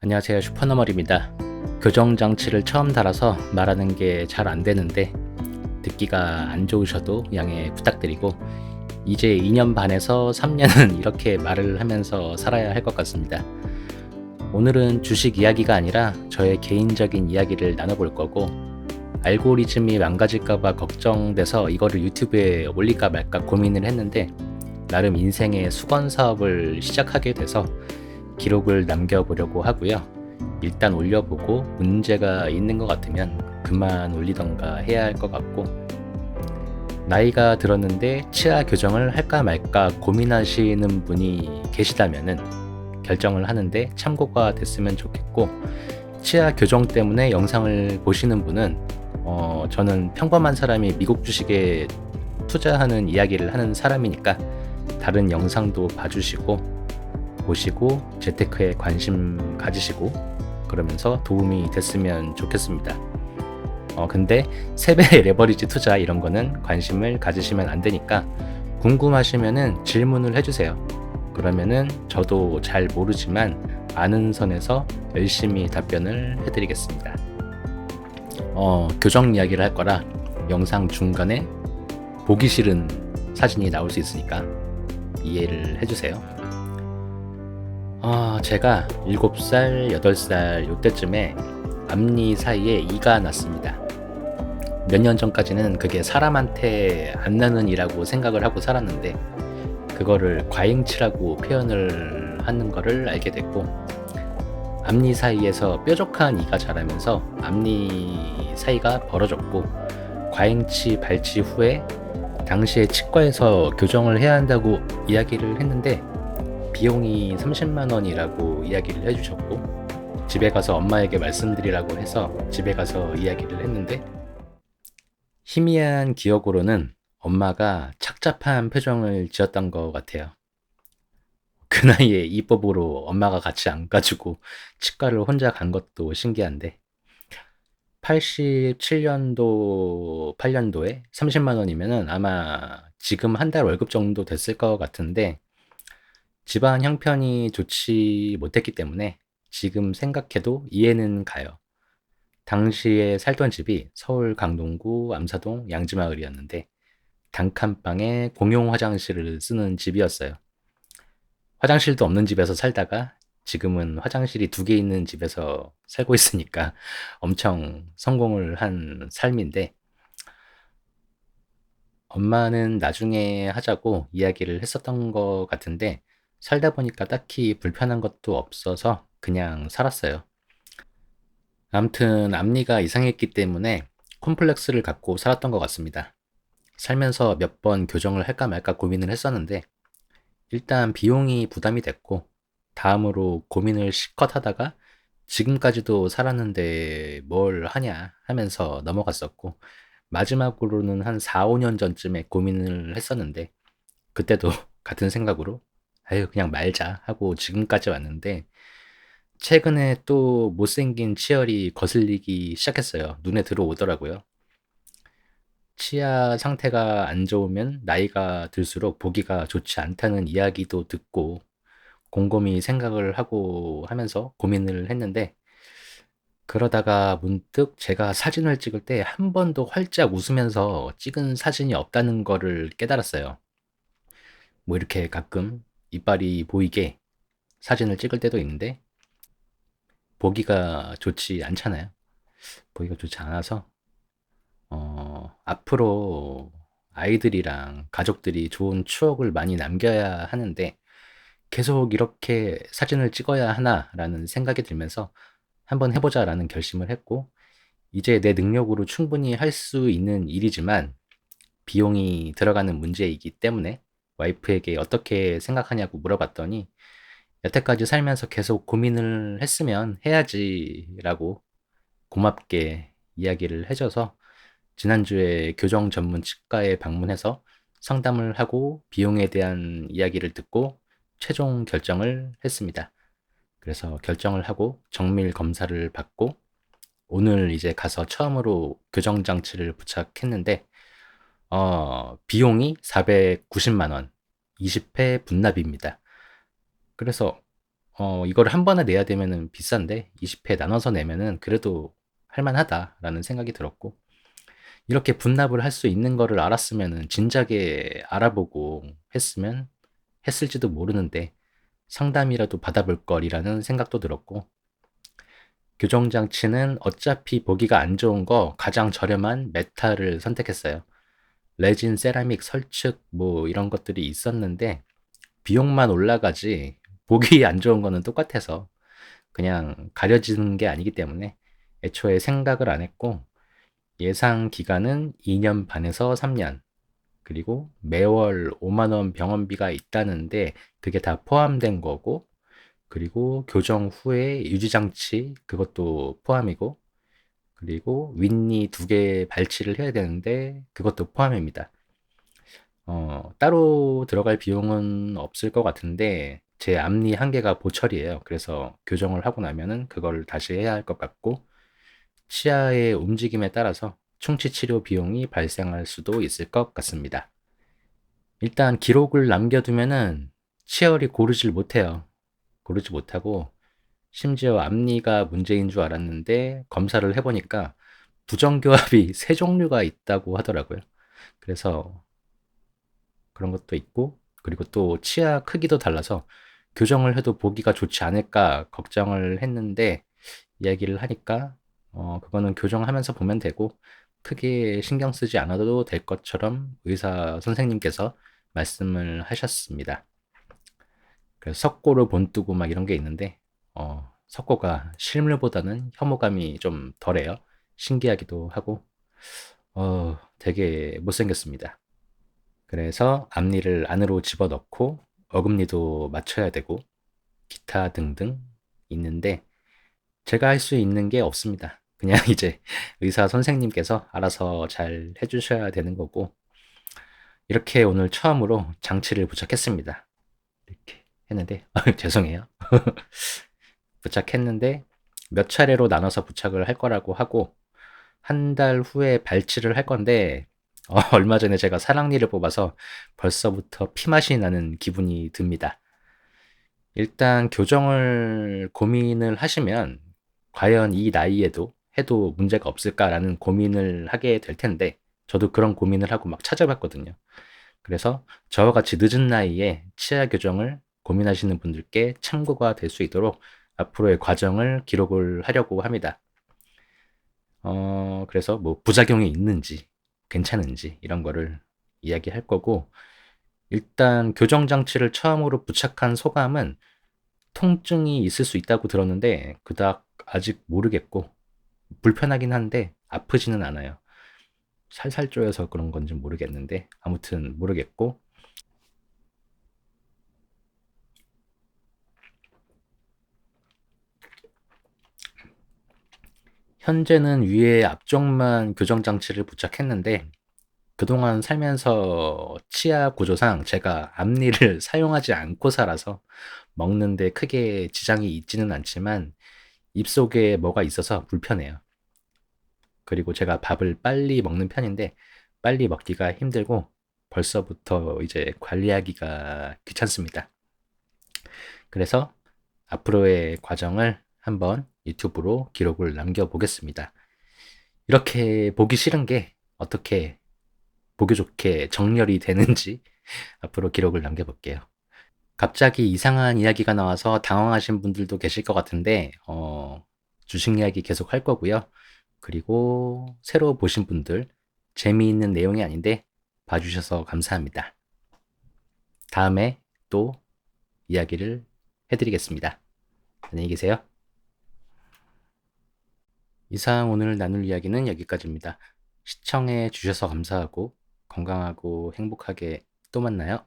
안녕하세요, 슈퍼너멀입니다. 교정장치를 처음 달아서 말하는 게 잘 안 되는데 듣기가 안 좋으셔도 양해 부탁드리고 이제 2년 반에서 3년은 이렇게 말을 하면서 살아야 할 것 같습니다. 오늘은 주식 이야기가 아니라 저의 개인적인 이야기를 나눠볼 거고 알고리즘이 망가질까봐 걱정돼서 이거를 유튜브에 올릴까 말까 고민을 했는데 나름 인생의 수건 사업을 시작하게 돼서 기록을 남겨보려고 하고요. 일단 올려보고 문제가 있는 것 같으면 그만 올리던가 해야 할 것 같고, 나이가 들었는데 치아 교정을 할까 말까 고민하시는 분이 계시다면은 결정을 하는데 참고가 됐으면 좋겠고, 치아 교정 때문에 영상을 보시는 분은 저는 평범한 사람이 미국 주식에 투자하는 이야기를 하는 사람이니까 다른 영상도 봐주시고 보시고 재테크에 관심 가지시고 그러면서 도움이 됐으면 좋겠습니다. 근데 세배 레버리지 투자 이런 거는 관심을 가지시면 안 되니까 궁금하시면은 질문을 해주세요. 그러면은 저도 잘 모르지만 아는 선에서 열심히 답변을 해드리겠습니다. 교정 이야기를 할 거라 영상 중간에 보기 싫은 사진이 나올 수 있으니까 이해를 해주세요. 제가 7살, 8살 요때쯤에 앞니 사이에 이가 났습니다. 몇 년 전까지는 그게 사람한테 안 나는 이라고 생각을 하고 살았는데 그거를 과잉치라고 표현을 하는 거를 알게 됐고, 앞니 사이에서 뾰족한 이가 자라면서 앞니 사이가 벌어졌고, 과잉치 발치 후에 당시에 치과에서 교정을 해야 한다고 이야기를 했는데 비용이 30만 원이라고 이야기를 해주셨고, 집에 가서 엄마에게 말씀드리라고 해서 집에 가서 이야기를 했는데 희미한 기억으로는 엄마가 착잡한 표정을 지었던 것 같아요. 그 나이에 입법으로 엄마가 같이 안 가지고 치과를 혼자 간 것도 신기한데 87년도, 8년도에 30만 원이면은 아마 지금 한 달 월급 정도 됐을 것 같은데 집안 형편이 좋지 못했기 때문에 지금 생각해도 이해는 가요. 당시에 살던 집이 서울 강동구 암사동 양지마을이었는데 단칸방에 공용 화장실을 쓰는 집이었어요. 화장실도 없는 집에서 살다가 지금은 화장실이 2개 있는 집에서 살고 있으니까 엄청 성공을 한 삶인데, 엄마는 나중에 하자고 이야기를 했었던 것 같은데 살다 보니까 딱히 불편한 것도 없어서 그냥 살았어요. 아무튼 앞니가 이상했기 때문에 콤플렉스를 갖고 살았던 것 같습니다. 살면서 몇 번 교정을 할까 말까 고민을 했었는데 일단 비용이 부담이 됐고, 다음으로 고민을 실컷 하다가 지금까지도 살았는데 뭘 하냐 하면서 넘어갔었고, 마지막으로는 한 4, 5년 전쯤에 고민을 했었는데 그때도 같은 생각으로 아유 그냥 말자 하고 지금까지 왔는데, 최근에 또 못생긴 치열이 거슬리기 시작했어요. 눈에 들어오더라고요. 치아 상태가 안 좋으면 나이가 들수록 보기가 좋지 않다는 이야기도 듣고 곰곰이 생각을 하고 하면서 고민을 했는데, 그러다가 문득 제가 사진을 찍을 때 한 번도 활짝 웃으면서 찍은 사진이 없다는 거를 깨달았어요. 뭐 이렇게 가끔 이빨이 보이게 사진을 찍을 때도 있는데 보기가 좋지 않잖아요. 보기가 좋지 않아서 앞으로 아이들이랑 가족들이 좋은 추억을 많이 남겨야 하는데 계속 이렇게 사진을 찍어야 하나라는 생각이 들면서 한번 해보자라는 결심을 했고, 이제 내 능력으로 충분히 할 수 있는 일이지만 비용이 들어가는 문제이기 때문에 와이프에게 어떻게 생각하냐고 물어봤더니 여태까지 살면서 계속 고민을 했으면 해야지라고 고맙게 이야기를 해줘서 지난주에 교정 전문 치과에 방문해서 상담을 하고 비용에 대한 이야기를 듣고 최종 결정을 했습니다. 그래서 결정을 하고 정밀 검사를 받고 오늘 이제 가서 처음으로 교정 장치를 부착했는데 비용이 490만 원, 20회 분납입니다. 그래서 이거를 한 번에 내야 되면은 비싼데 20회 나눠서 내면은 그래도 할만하다라는 생각이 들었고, 이렇게 분납을 할 수 있는 거를 알았으면은 진작에 알아보고 했을지도 모르는데 상담이라도 받아볼 걸이라는 생각도 들었고, 교정 장치는 어차피 보기가 안 좋은 거 가장 저렴한 메탈을 선택했어요. 레진, 세라믹, 설축 뭐 이런 것들이 있었는데 비용만 올라가지 보기 안 좋은 거는 똑같아서 그냥 가려지는 게 아니기 때문에 애초에 생각을 안 했고, 예상 기간은 2년 반에서 3년, 그리고 매월 5만 원 병원비가 있다는데 그게 다 포함된 거고, 그리고 교정 후에 유지장치 그것도 포함이고, 그리고 윗니 2개 발치를 해야 되는데 그것도 포함입니다. 따로 들어갈 비용은 없을 것 같은데 제 앞니 1개가 보철이에요. 그래서 교정을 하고 나면은 그걸 다시 해야 할 것 같고, 치아의 움직임에 따라서 충치 치료 비용이 발생할 수도 있을 것 같습니다. 일단 기록을 남겨두면은 치열이 고르질 못해요. 고르지 못하고, 심지어 앞니가 문제인 줄 알았는데 검사를 해보니까 부정교합이 3종류가 있다고 하더라고요. 그래서 그런 것도 있고, 그리고 또 치아 크기도 달라서 교정을 해도 보기가 좋지 않을까 걱정을 했는데, 이야기를 하니까 그거는 교정하면서 보면 되고 크게 신경 쓰지 않아도 될 것처럼 의사 선생님께서 말씀을 하셨습니다. 그래서 석고를 본뜨고 막 이런 게 있는데 석고가 실물보다는 혐오감이 좀 덜해요. 신기하기도 하고 되게 못생겼습니다. 그래서 앞니를 안으로 집어넣고 어금니도 맞춰야 되고 기타 등등 있는데 제가 할 수 있는 게 없습니다. 그냥 이제 의사 선생님께서 알아서 잘 해주셔야 되는 거고, 이렇게 오늘 처음으로 장치를 부착했습니다. 이렇게 했는데, 죄송해요. 부착했는데, 몇 차례로 나눠서 부착을 할 거라고 하고, 한 달 후에 발치를 할 건데, 얼마 전에 제가 사랑니를 뽑아서 벌써부터 피맛이 나는 기분이 듭니다. 일단 교정을 고민을 하시면 과연 이 나이에도 해도 문제가 없을까라는 고민을 하게 될 텐데, 저도 그런 고민을 하고 막 찾아봤거든요. 그래서 저와 같이 늦은 나이에 치아 교정을 고민하시는 분들께 참고가 될 수 있도록 앞으로의 과정을 기록을 하려고 합니다. 그래서 뭐 부작용이 있는지 괜찮은지 이런 거를 이야기할 거고, 일단 교정 장치를 처음으로 부착한 소감은 통증이 있을 수 있다고 들었는데 그닥 아직 모르겠고, 불편하긴 한데 아프지는 않아요. 살살 쪼여서 그런 건지 모르겠는데 아무튼 모르겠고, 현재는 위에 앞쪽만 교정 장치를 부착했는데 그동안 살면서 치아 구조상 제가 앞니를 사용하지 않고 살아서 먹는데 크게 지장이 있지는 않지만 입속에 뭐가 있어서 불편해요. 그리고 제가 밥을 빨리 먹는 편인데 빨리 먹기가 힘들고 벌써부터 이제 관리하기가 귀찮습니다. 그래서 앞으로의 과정을 한번 유튜브로 기록을 남겨보겠습니다. 이렇게 보기 싫은 게 어떻게 보기 좋게 정렬이 되는지 앞으로 기록을 남겨볼게요. 갑자기 이상한 이야기가 나와서 당황하신 분들도 계실 것 같은데, 주식 이야기 계속 할 거고요. 그리고 새로 보신 분들, 재미있는 내용이 아닌데 봐주셔서 감사합니다. 다음에 또 이야기를 해드리겠습니다. 안녕히 계세요. 이상 오늘 나눌 이야기는 여기까지입니다. 시청해 주셔서 감사하고 건강하고 행복하게 또 만나요.